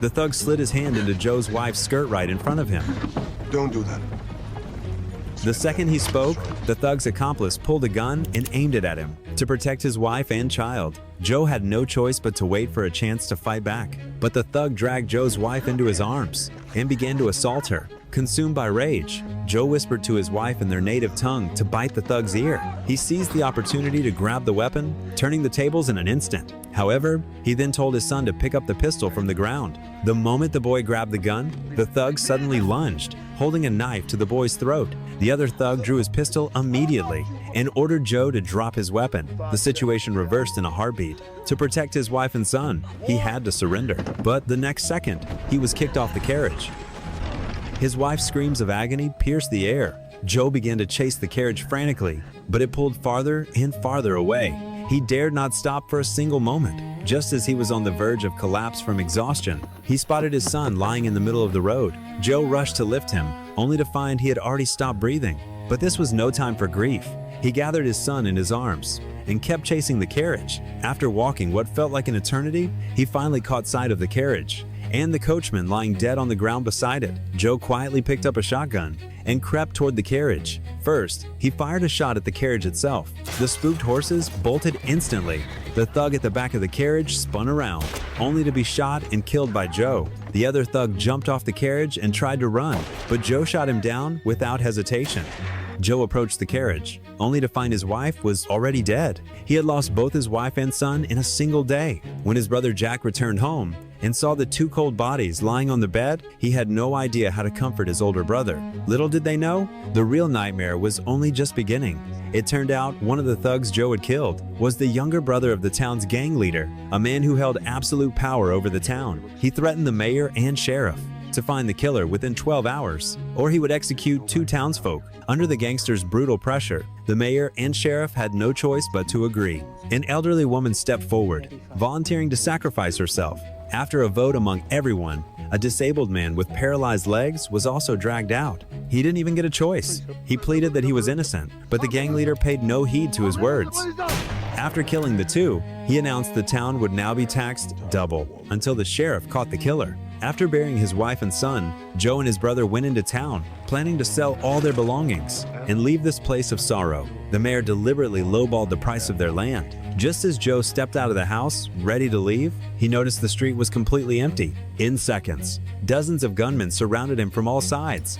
The thug slid his hand into Joe's wife's skirt right in front of him. Don't do that. The second he spoke, the thug's accomplice pulled a gun and aimed it at him to protect his wife and child. Joe had no choice but to wait for a chance to fight back. But the thug dragged Joe's wife into his arms and began to assault her. Consumed by rage, Joe whispered to his wife in their native tongue to bite the thug's ear. He seized the opportunity to grab the weapon, turning the tables in an instant. However, he then told his son to pick up the pistol from the ground. The moment the boy grabbed the gun, the thug suddenly lunged, holding a knife to the boy's throat. The other thug drew his pistol immediately and ordered Joe to drop his weapon. The situation reversed in a heartbeat. To protect his wife and son, he had to surrender. But the next second, he was kicked off the carriage. His wife's screams of agony pierced the air. Joe began to chase the carriage frantically, but it pulled farther and farther away. He dared not stop for a single moment. Just as he was on the verge of collapse from exhaustion, he spotted his son lying in the middle of the road. Joe rushed to lift him, only to find he had already stopped breathing. But this was no time for grief. He gathered his son in his arms and kept chasing the carriage. After walking what felt like an eternity, he finally caught sight of the carriage and the coachman lying dead on the ground beside it. Joe quietly picked up a shotgun and crept toward the carriage. First, he fired a shot at the carriage itself. The spooked horses bolted instantly. The thug at the back of the carriage spun around, only to be shot and killed by Joe. The other thug jumped off the carriage and tried to run, but Joe shot him down without hesitation. Joe approached the carriage, only to find his wife was already dead. He had lost both his wife and son in a single day. When his brother Jack returned home and saw the two cold bodies lying on the bed, he had no idea how to comfort his older brother. Little did they know, the real nightmare was only just beginning. It turned out one of the thugs Joe had killed was the younger brother of the town's gang leader, a man who held absolute power over the town. He threatened the mayor and sheriff to find the killer within 12 hours, or he would execute two townsfolk. Under the gangster's brutal pressure, the mayor and sheriff had no choice but to agree. An elderly woman stepped forward, volunteering to sacrifice herself. After a vote among everyone, a disabled man with paralyzed legs was also dragged out. He didn't even get a choice. He pleaded that he was innocent, but the gang leader paid no heed to his words. After killing the two, he announced the town would now be taxed double until the sheriff caught the killer. After burying his wife and son, Joe and his brother went into town, planning to sell all their belongings and leave this place of sorrow. The mayor deliberately lowballed the price of their land. Just as Joe stepped out of the house, ready to leave, he noticed the street was completely empty. In seconds, dozens of gunmen surrounded him from all sides.